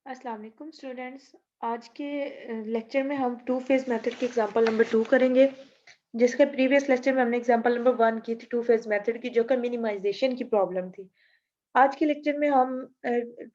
अस्सलाम वालेकुम स्टूडेंट्स। आज के लेक्चर में हम टू फेज मेथड की एग्जांपल नंबर 2 करेंगे। जिसके प्रीवियस लेक्चर में हमने एग्जांपल नंबर 1 की थी टू फेज मेथड की, जो कि मिनिमाइजेशन की प्रॉब्लम थी। आज के लेक्चर में हम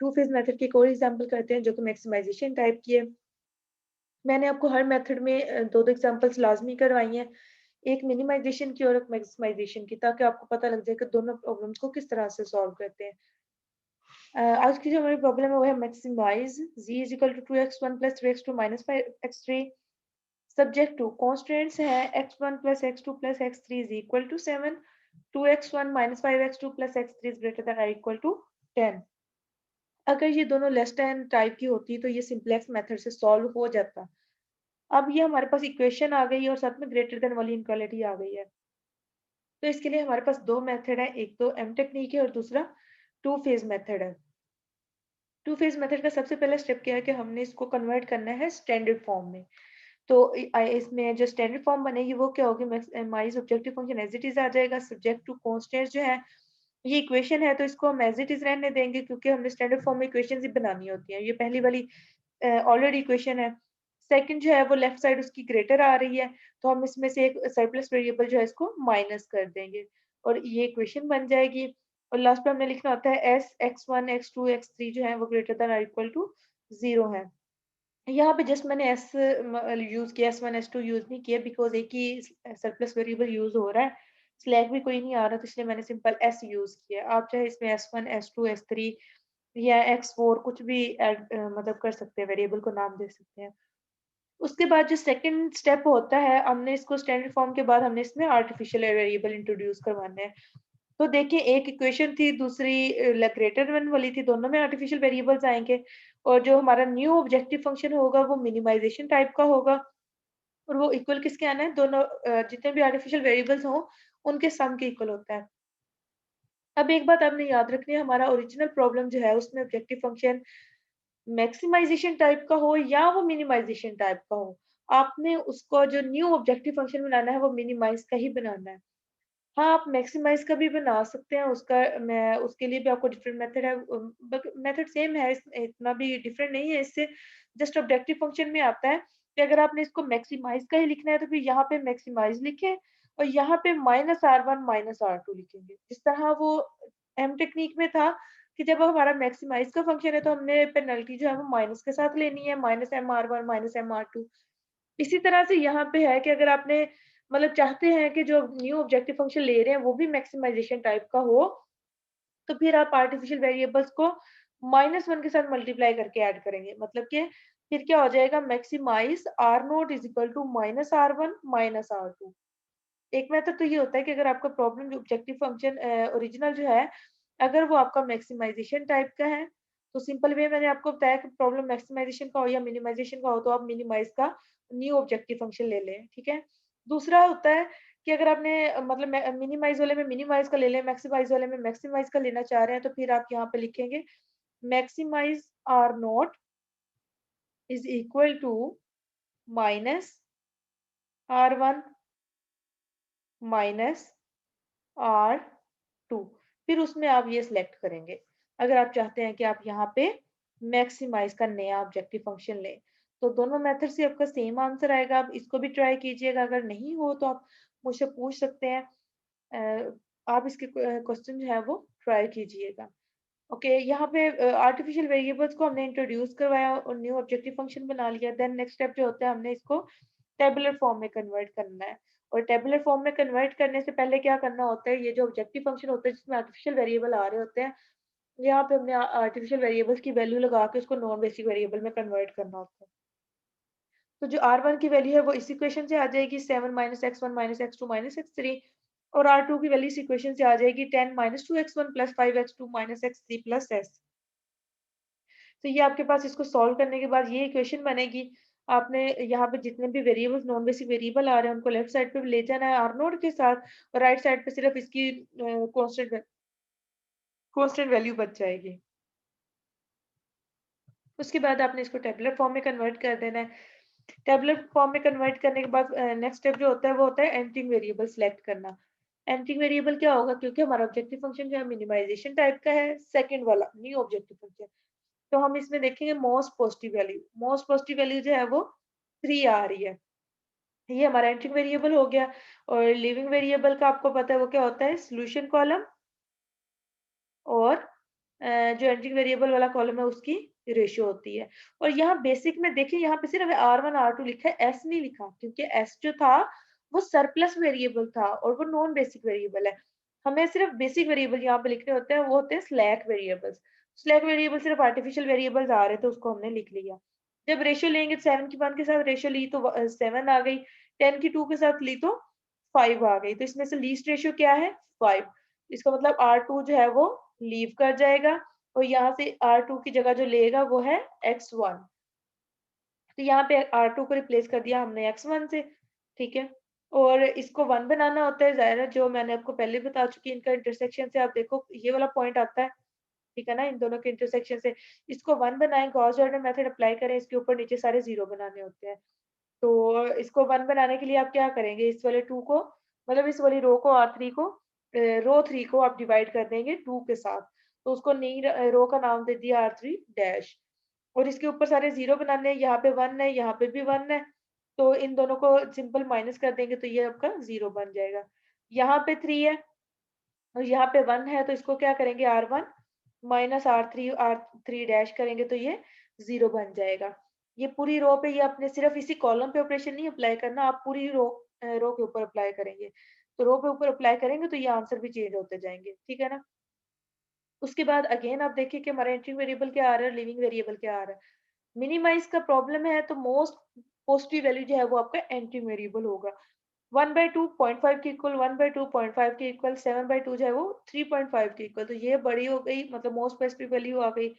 टू फेज मेथड की एक और एग्जांपल करते हैं जो कि मैक्सिमाइजेशन टाइप की है। मैंने आपको हर मेथड में दो दो एग्जांपल्स लाजमी करवाई हैं, एक मिनिमाइजेशन की और एक मैक्सिमाइजेशन की, ताकि आपको पता लग जाए कि दोनों प्रॉब्लम्स को किस तरह से सॉल्व करते हैं। आज की जो हमारी प्रॉब्लम है वो है maximise z is equal to 2x1 plus 3x2 minus 5x3 subject to constants है x1 plus x2 plus x3 is equal to 7, 2x1 minus 5x2 plus x3 is greater than और इक्वल टू 10। अगर ये दोनों less than type की होती तो ये simplex method से सॉल्व हो जाता। अब ये हमारे पास इक्वेशन आ गई है और साथ में ग्रेटर देन वाली इनक्वालिटी आ गई है। तो इसके लिए हमारे पास दो मेथड है, एक तो एम टेक्निक है और दूसरा टू फेज मेथड है। टू फेज मेथड का सबसे पहला स्टेप क्या है कि हमने इसको कन्वर्ट करना है स्टैंडर्ड फॉर्म में। तो इसमें जो स्टैंडर्ड फॉर्म बनेगी वो क्या होगी, maximize objective function as it is आ जाएगा, सब्जेक्ट टू कांस्टेंट जो है। ये इक्वेशन है तो इसको हम एज इट इज रहने देंगे, क्योंकि हमने स्टैंडर्ड फॉर्म में इक्वेशन ही बनानी होती है। ये पहली वाली ऑलरेडी इक्वेशन है। सेकंड जो है वो लेफ्ट साइड उसकी ग्रेटर आ रही है, तो हम इसमें से एक सरप्लस वेरिएबल जो है इसको माइनस कर देंगे और ये इक्वेशन बन जाएगी। और लास्ट पे हमने लिखना होता है एस x1 x2 x3 जो है वो ग्रेटर देन और इक्वल टू 0 है। यहाँ पे जस्ट मैंने एस यूज किया, S1 S2 यूज नहीं किया, बिकॉज एक ही सरप्लस वेरिएबल यूज हो रहा है, स्लैग भी कोई नहीं आ रहा, तो इसलिए मैंने सिंपल एस यूज किया। आप चाहे इसमें S1 S2 S3 या X4 कुछ भी ऐड मतलब कर सकते हैं, वेरिएबल को नाम दे सकते हैं। उसके बाद जो सेकंड स्टेप होता है, हमने इसको स्टैंडर्ड फॉर्म के बाद हमने इसमें आर्टिफिशियल वेरिएबल इंट्रोड्यूस करवाने हैं। तो देखिए एक इक्वेशन थी, दूसरी ग्रेटर देन वाली थी, दोनों में आर्टिफिशियल वेरिएबल्स आएंगे। और जो हमारा न्यू ऑब्जेक्टिव फंक्शन होगा वो मिनिमाइजेशन टाइप का होगा। और वो इक्वल किसके आना है, दोनों जितने भी आर्टिफिशियल वेरिएबल्स हों उनके सम के इक्वल होता है। अब एक बात आपने याद रखनी है, हमारा ओरिजिनल प्रॉब्लम जो है उसमें ऑब्जेक्टिव फंक्शन मैक्सिमाइजेशन टाइप का हो या वो मिनिमाइजेशन टाइप का हो, आपने उसको जो न्यू ऑब्जेक्टिव फंक्शन बनाना है वो मिनिमाइज का ही बनाना है। हाँ, आप मैक्सिमाइज़ का भी बना सकते हैं, उसका मैं उसके लिए भी आपको डिफरेंट मेथड है, बट मेथड सेम है, इतना भी डिफरेंट नहीं है इससे। जस्ट ऑब्जेक्टिव फंक्शन में आता है कि अगर आपने इसको मैक्सिमाइज़ का ही लिखना है तो फिर यहाँ पे मैक्सिमाइज़ लिखें और यहाँ पे -R1 -R2 लिखेंगे। जिस तरह वो एम टेक्निक में था कि जब हमारा मैक्सिमाइज़ का फंक्शन है तो हमने पेनल्टी जो है वो माइनस के साथ लेनी है, -MR1 -MR2। इसी तरह से यहाँ पे है कि अगर आपने मतलब चाहते हैं कि जो न्यू ऑब्जेक्टिव फंक्शन ले रहे हैं वो भी मैक्सिमाइजेशन टाइप का हो, तो फिर आप आर्टिफिशियल वेरिएबल्स को -1 के साथ मल्टीप्लाई करके ऐड करेंगे। मतलब कि फिर क्या हो जाएगा, maximise R naught is equal to -R1 -R2। एक मेथड तो ये होता है कि अगर आपका प्रॉब्लम जो ऑब्जेक्टिव फंक्शन ओरिजिनल जो है, अगर वो आपका मैक्सिमाइजेशन टाइप का है, तो सिंपल वे मैंने आपको बताया कि प्रॉब्लम मैक्सिमाइजेशन का हो या मिनिमाइजेशन का हो, तो आप मिनिमाइज का न्यू ऑब्जेक्टिव फंक्शन ले लें, ठीक है। दूसरा होता है कि अगर आपने मतलब मिनिमाइज वाले में मिनिमाइज का ले लें, मैक्सिमाइज वाले में मैक्सिमाइज का लेना चाह रहे हैं, तो फिर आप यहाँ पे लिखेंगे maximise R naught is equal to -R1 -R2। फिर उसमें आप ये सिलेक्ट करेंगे। अगर आप चाहते हैं कि आप यहाँ पे मैक्सिमाइज का नया ऑब्जेक्टिव फंक्शन लें, तो दोनों मेथड से आपका सेम आंसर आएगा। आप इसको भी ट्राई कीजिएगा, अगर नहीं हो तो आप मुझसे पूछ सकते हैं। आप इसके क्वेश्चन जो है वो ट्राई कीजिएगा। ओके, यहाँ पे आर्टिफिशियल वेरिएबल्स को हमने इंट्रोड्यूस करवाया और न्यू ऑब्जेक्टिव फंक्शन बना लिया। देन नेक्स्ट स्टेप जो होता है, हमने इसको टेबुलर फॉर्म में कन्वर्ट करना है। और टेबुलर फॉर्म में कन्वर्ट करने से पहले क्या करना होता है, ये जो ऑब्जेक्टिव फंक्शन होता है जिसमें आर्टिफिशियल वेरिएबल आ रहे होते हैं, यहाँ पे हमने आर्टिफिशियल वेरिएबल्स की वैल्यू लगा के उसको नॉन बेसिक वेरिएबल में कन्वर्ट करना होता है। तो जो R1 की वैल्यू है वो इस इक्वेशन से आ जाएगी 7 -X1 -X2 -X3। और R2 की वैल्यू इस इक्वेशन से आ जाएगी 10 -2X1 + 5X2 -X3 + S। तो ये आपके पास इसको सॉल्व करने के बाद ये इक्वेशन बनेगी। आपने यहाँ पे जितने भी वेरिएबल्स नॉन बेसिक वेरिएबल आ रहे हैं उनको लेफ्ट साइड पे ले जाना है आर नोट के साथ, और राइट साइड पे सिर्फ इसकी कांस्टेंट वैल्यू बच जाएगी। उसके बाद आपने इसको टेबुलर फॉर्म में कन्वर्ट कर देना है। टेबुलर फॉर्म में कन्वर्ट करने के बाद नेक्स्ट स्टेप जो होता है वो होता है एंटिंग वेरिएबल सिलेक्ट करना। एंटिंग वेरिएबल क्या होगा, क्योंकि हमारा ऑब्जेक्टिव फंक्शन जो है मिनिमाइजेशन टाइप का है, सेकंड वाला न्यू ऑब्जेक्टिव फंक्शन। तो हम इसमें देखेंगे मोस्ट पॉजिटिव वैल्यू जो है वो 3 आ रही है। ये हमारा एंट्रिंग वेरिएबल हो गया। और लिविंग वेरिएबल का आपको पता है वो क्या होता है, सॉल्यूशन कॉलम और जो एंट्रिंग वेरिएबल वाला कॉलम है उसकी रेशियो होती है। और यहाँ बेसिक में देखिए, यहाँ पे सिर्फ R1 R2 लिखा है, एस नहीं लिखा, क्योंकि एस जो था वो सरप्लस वेरिएबल था और वो नॉन बेसिक वेरिएबल है। हमें सिर्फ बेसिक वेरिएबल यहाँ पे लिखने होते हैं, वो होते हैं स्लैक वेरिएबल्स। स्लैक वेरिएबल सिर्फ आर्टिफिशियल वेरिएबल्स आ रहे थे, उसको हमने लिख लिया। जब रेशियो लेंगे 7 की 1 के साथ रेशियो ली तो 7 आ गई, 10 की 2 के साथ ली तो 5 आ गई। तो इसमें से लीस्ट रेशियो क्या है, 5। इसका मतलब R2 जो है वो लीव कर जाएगा और यहाँ से R2 की जगह जो लेगा वो है X1। तो यहाँ पे R2 को रिप्लेस कर दिया हमने X1 से, ठीक है। और इसको 1 बनाना होता है, ज़ाहिर है जो मैंने आपको पहले बता चुकी, इनका इंटरसेक्शन से आप देखो ये वाला पॉइंट आता है, ठीक है ना, इन दोनों के इंटरसेक्शन से। इसको 1 बनाएं, गॉस जॉर्डन मेथड अप्लाई करें, इसके ऊपर नीचे सारे 0 बनाने होते हैं। तो इसको 1 बनाने के लिए आप क्या करेंगे, इस वाले 2 को, मतलब इस वाली रो को, R3 को, रो 3 को आप डिवाइड कर देंगे 2 के साथ। तो उसको नई रो का नाम दे दिया R3 डैश। और इसके ऊपर सारे 0 बनाने हैं, यहाँ पे 1 है, यहाँ पे भी 1 है। तो इन दोनों को सिंपल माइनस कर देंगे तो ये आपका 0 बन जाएगा। यहाँ पे 3 है और यहाँ पे 1 है, तो इसको क्या करेंगे, R1 माइनस R3 डैश करेंगे तो ये 0 बन जाएगा। ये पूरी रो पे, ये अपने सिर्फ इसी कॉलम पे ऑपरेशन नहीं अप्लाई करना, आप पूरी रो के ऊपर अप्लाई करेंगे। तो रो पे ऊपर अप्लाई करेंगे तो ये आंसर भी चेंज होते जाएंगे, ठीक है ना। उसके बाद अगेन आप देखिए कि हमारा एंट्री वेरिएबल क्या आ रहा है, लिविंग वेरिएबल क्या आ रहा है। मिनिमाइज का प्रॉब्लम है तो मोस्ट पॉजिटिव वैल्यू जो है वो आपका एंट्री वेरिएबल होगा। 1/2 0.5 के इक्वल, 1/2 0.5 के इक्वल, 7/2 जो है वो 3.5 के इक्वल। तो ये बड़ी हो गई, मतलब मोस्ट पॉजिटिव वैल्यू आ गई।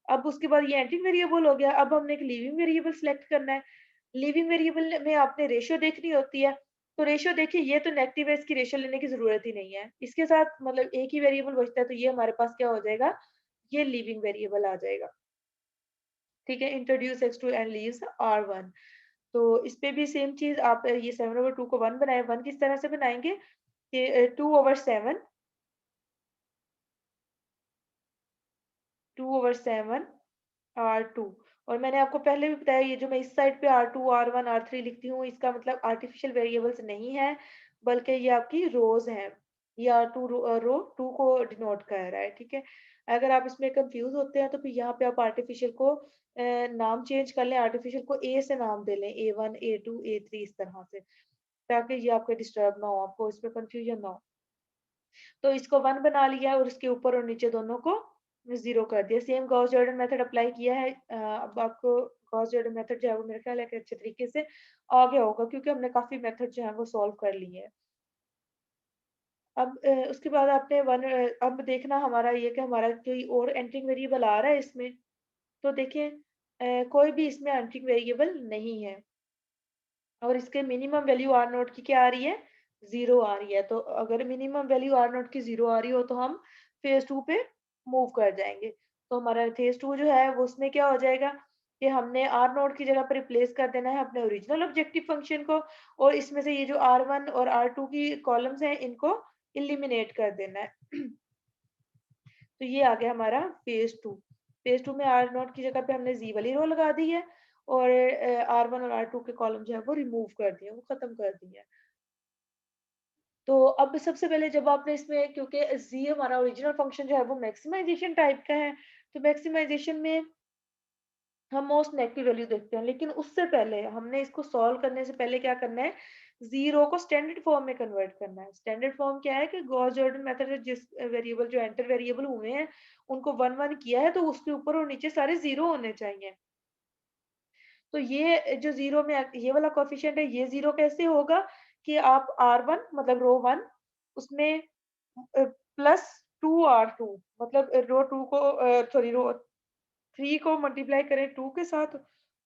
अब उसके बाद ये एंट्री वेरिएबल हो गया। अब हमने एक लिविंग वेरिएबल सेलेक्ट करना है। लिविंग वेरिएबल में आपने रेशियो देखनी होती है। तो रेशियो देखिए, ये तो नेगेटिव है, इसकी रेशियो लेने की जरूरत ही नहीं है। इसके साथ मतलब एक ही वेरिएबल बचता है, तो ये हमारे पास क्या हो जाएगा, ये लिविंग वेरिएबल आ जाएगा, ठीक है। Introduce x2 and leaves R1। तो इस पे भी सेम चीज, आप ये 7/2 को 1 बनाए, 1 किस तरह से बनाएंगे कि 2/7, 2/7 R2। और मैंने आपको पहले भी बताया, ये जो मैं इस साइड पे R2 R1 R3 लिखती हूँ, इसका मतलब आर्टिफिशियल वेरिएबल्स नहीं है, बल्कि ये आपकी रोज हैं। ये R2 रो 2 को डिनोट कर रहा है, ठीक है। अगर आप इसमें कंफ्यूज होते हैं तो फिर यहाँ पे आप आर्टिफिशियल को नाम चेंज कर लें, आर्टिफिशियल को A से नाम दे लें, A1 A2 A3 इस तरह से, ताकि ये आपको डिस्टर्ब ना हो, आपको इसमें कंफ्यूजन ना हो। तो इसको 1 बना लिया और इसके ऊपर और नीचे दोनों को 0 कर दिया। Same Gauss Jordan method apply किया है। अब आपको गॉस जॉर्डन मेथड जो है वो मेरे ख्याल है कि अच्छे तरीके से आ गया होगा, क्योंकि हमने काफी मेथड जो है वो सॉल्व कर लिए हैं। अब उसके बाद आपने अब देखना हमारा ये कि हमारा कोई और एंट्रिंग वेरिएबल आ रहा है इसमें। तो देखिए कोई भी इसमें एंट्रिंग वेरिएबल नहीं है और इसके मिनिमम वैल्यू आर नोट की क्या आ रही है, 0 आ रही है। तो अगर मिनिमम वैल्यू आर नोट की 0 आ रही हो तो हम फेज 2 पे मूव कर जाएंगे। तो हमारा फेज 2 जो है वो उसमें क्या हो जाएगा कि हमने आर नोट की जगह पर रिप्लेस कर देना है अपने ओरिजिनल ऑब्जेक्टिव फंक्शन को, और इसमें से ये जो R1 और R2 की कॉलम्स हैं इनको इलिमिनेट कर देना है। तो ये आ गया हमारा फेज 2। फेज 2 में आर नोट की जगह पे हमने जी वाली रो लगा दी है और R1 और R2 के कॉलम जो है वो रिमूव कर दिए, वो खत्म कर दिए। तो अब सबसे पहले जब आपने इसमें, क्योंकि जी हमारा ओरिजिनल फंक्शन जो है वो मैक्सिमाइजेशन टाइप का है, तो मैक्सिमाइजेशन में हम मोस्ट नेगेटिव वैल्यू देखते हैं, लेकिन उससे पहले हमने इसको सॉल्व करने से पहले क्या करना है, जीरो को स्टैंडर्ड फॉर्म में कन्वर्ट करना है। स्टैंडर्ड फॉर्म क्या है कि गॉस जॉर्डन मेथड से जिस वेरिएबल जो एंटर वेरिएबल हुए हैं उनको 1 1 किया है, तो उसके ऊपर और नीचे सारे 0 होने चाहिए। तो ये जो 0 में ये वाला कोएफिशिएंट है, ये 0 कैसे होगा कि आप R1 मतलब रो 1 उसमें प्लस 2 R2, मतलब रो 2 को सॉरी रो 3 को मल्टीप्लाई करें 2 के साथ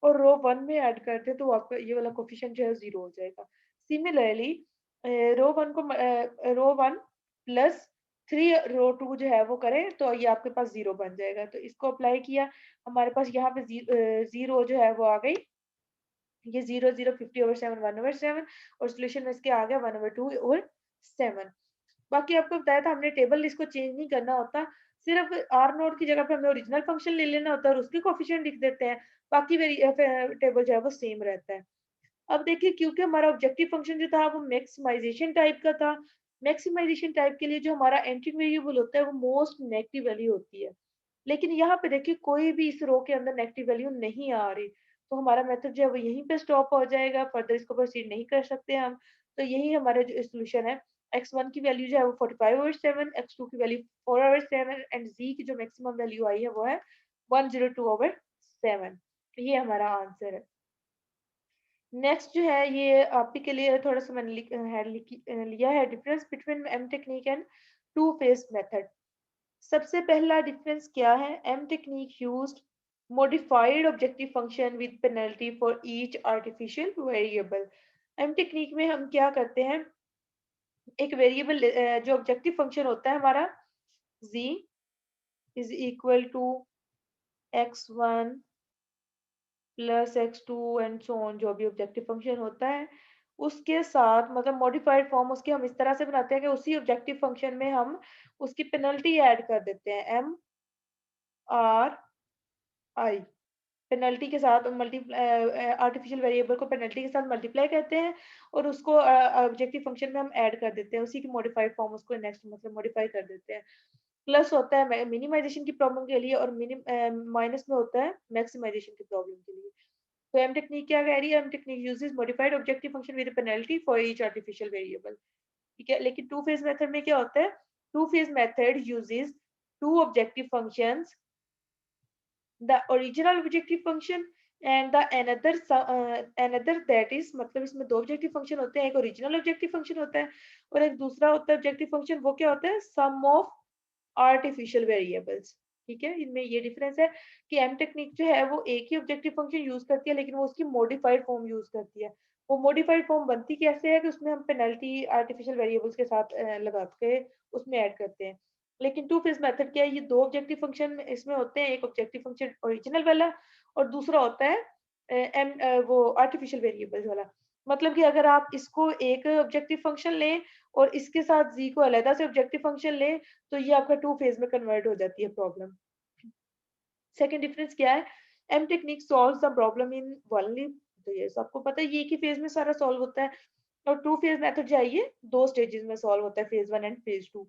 और रो 1 में ऐड कर दें, तो आपका ये वाला कोएफिशिएंट जो है 0 हो जाएगा। सिमिलरली रो 1 प्लस 3 रो 2 जो है वो करें तो ये आपके पास 0 बन जाएगा। तो इसको अप्लाई किया, हमारे पास यहाँ पे 0 जो है वो आ गई। ये 0 0 50/7 1/7 और सॉल्यूशन में इसके आ गया 1/2 और 7। बाकी आपको बताया था हमने टेबल इसको चेंज नहीं करना होता, सिर्फ आर नोट की जगह पे हमें ओरिजिनल फंक्शन ले लेना होता है और उसके कोफिशिएंट लिख देते हैं, बाकी टेबल जो है वो सेम रहता है। अब देखिए क्योंकि हमारा ऑब्जेक्टिव फंक्शन जो था वो मैक्सिमाइजेशन टाइप का था, मैक्सिमाइजेशन टाइप के लिए जो हमारा एंट्री वेरिएबल होता है वो मोस्ट नेगेटिव वैल्यू होती है। लेकिन यहाँ पे देखिए कोई भी इस रो के अंदर नेगेटिव वैल्यू नहीं आ रही, तो हमारा मेथड जो है वो यहीं पे स्टॉप हो जाएगा, फर्दर इसको प्रोसीड नहीं कर सकते हम। तो यही हमारा जो सॉल्यूशन है, x1 की वैल्यू जो है वो 45/7, x2 की वैल्यू 4/7 एंड z की जो मैक्सिमम वैल्यू आई है वो है 102/7। ये हमारा आंसर है। नेक्स्ट जो है ये आप ही के लिए थोड़ा सा मैंने लिया है difference between M technique and two phase method. सबसे पहला डिफरेंस क्या है, M technique used modified objective function with penalty for each artificial variable. M technique में हम क्या करते हैं, एक वेरिएबल जो ऑब्जेक्टिव फंक्शन होता है हमारा z is equal to x1 plus x2 and so on, जो भी ऑब्जेक्टिव फंक्शन होता है उसके साथ मतलब मॉडिफाइड फॉर्म उसकी हम इस तरह से बनाते हैं कि उसी ऑब्जेक्टिव फंक्शन में हम उसकी पेनल्टी ऐड कर देते हैं, एम आर आई। पेनल्टी के साथ आर्टिफिशियल वेरिएबल को पेनल्टी के साथ मल्टीप्लाई करते हैं और उसको ऑब्जेक्टिव फंक्शन में हम ऐड कर देते हैं, उसी की मॉडिफाइड फॉर्म उसको नेक्स्ट मतलब मॉडिफाई कर देते हैं। प्लस होता है मिनिमाइजेशन की प्रॉब्लम के लिए और माइनस में होता है मैक्सिमाइजेशन की प्रॉब्लम के लिए। तो एम टेक्निक क्या कह रही है, M technique uses modified objective function with penalty for each artificial variable. ठीक है, लेकिन टू फेज मेथड में क्या होता है, two phase method uses two objective functions, the original objective function and the another that is मतलब इसमें दो ऑब्जेक्टिव फंक्शन होते हैं, एक ओरिजिनल ऑब्जेक्टिव फंक्शन होता है और एक दूसरा होता है ऑब्जेक्टिव फंक्शन, वो क्या होता है, सम ऑफ आर्टिफिशियल वेरिएबल्स। ठीक है, इनमें ये डिफरेंस है कि एम टेक्निक जो है वो एक ही ऑब्जेक्टिव फंक्शन यूज करती है लेकिन वो उसकी मॉडिफाइड फॉर्म यूज करती है। वो मॉडिफाइड फॉर्म बनती कैसे है कि उसमें हम पेनल्टी आर्टिफिशियल वेरिएबल्स के साथ लगा के उसमें ऐड करते हैं। लेकिन टू फेज मेथड क्या है, ये दो ऑब्जेक्टिव फंक्शन इसमें होते हैं, एक ऑब्जेक्टिव फंक्शन ओरिजिनल वाला और दूसरा होता है वो आर्टिफिशियल वेरिएबल्स वाला। मतलब कि अगर आप इसको एक ऑब्जेक्टिव फंक्शन लें और इसके साथ जी को अलग से ऑब्जेक्टिव फंक्शन लें तो ये आपका टू फेज में कन्वर्ट हो जाती है प्रॉब्लम। सेकंड डिफरेंस क्या है, M technique solves the problem in only, तो ये सबको पता है ये एक ही फेज में सारा सॉल्व होता है। और टू फेज मेथड जो है ये दो स्टेजेस में सॉल्व होता है, फेज 1 एंड फेज 2।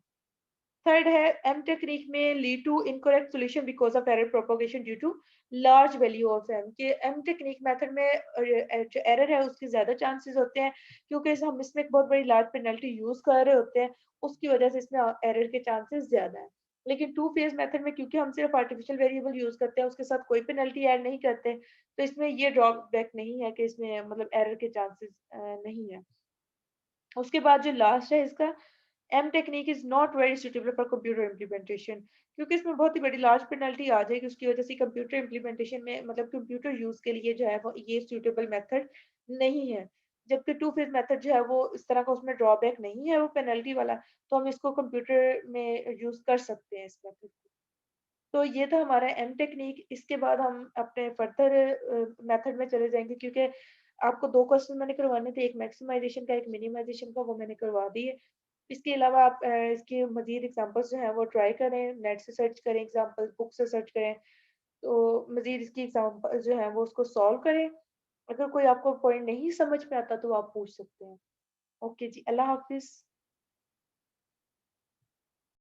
थर्ड है एम टेक्निक में lead to incorrect solution because of error propagation due to large value of M, के एम टेक्निक मेथड में जो एरर है उसके ज्यादा चांसेस होते हैं क्योंकि हम इसमें एक बहुत बड़ी लार्ज पेनल्टी यूज कर रहे होते हैं, उसकी वजह से इसमें एरर के चांसेस ज्यादा है। लेकिन टू फेज मेथड में क्योंकि हम सिर्फ आर्टिफिशियल वेरिएबल यूज करते हैं उसके साथ कोई पेनल्टी ऐड नहीं करते, तो इसमें ये ड्रॉबैक नहीं है कि इसमें मतलब एरर के चांसेस नहीं है। उसके बाद जो लास्ट है इसका, M technique is not very suitable for computer implementation, क्योंकि इसमें बहुत ही बड़ी लार्ज पेनल्टी आ जाएगी उसकी वजह से कंप्यूटर इम्प्लीमेंटेशन में मतलब कंप्यूटर यूज के लिए जो है वो ये सूटेबल मेथड नहीं है। जबकि टू फेज मेथड जो है वो इस तरह का उसमें ड्रॉबैक नहीं है वो पेनल्टी वाला, तो हम इसको कंप्यूटर में यूज कर सकते हैं इस मेथड को। तो ये था हमारा एम टेक्निक। इसके बाद हम अपने फर्दर मेथड में चले जाएंगे क्योंकि आपको दो क्वेश्चन मैंने करवाने थे, एक मैक्सिमाइजेशन का एक मिनिमाइजेशन का, वो मैंने करवा दिए। इसके अलावा आप इसके मजीद एग्जांपल्स जो हैं वो ट्राई करें, नेट से सर्च करें, एग्जांपल बुक से सर्च करें, तो मजीद इसकी एग्जांपल जो है वो उसको सॉल्व करें। अगर कोई आपको पॉइंट नहीं समझ में आता तो आप पूछ सकते हैं। ओके जी, अल्लाह हाफिज।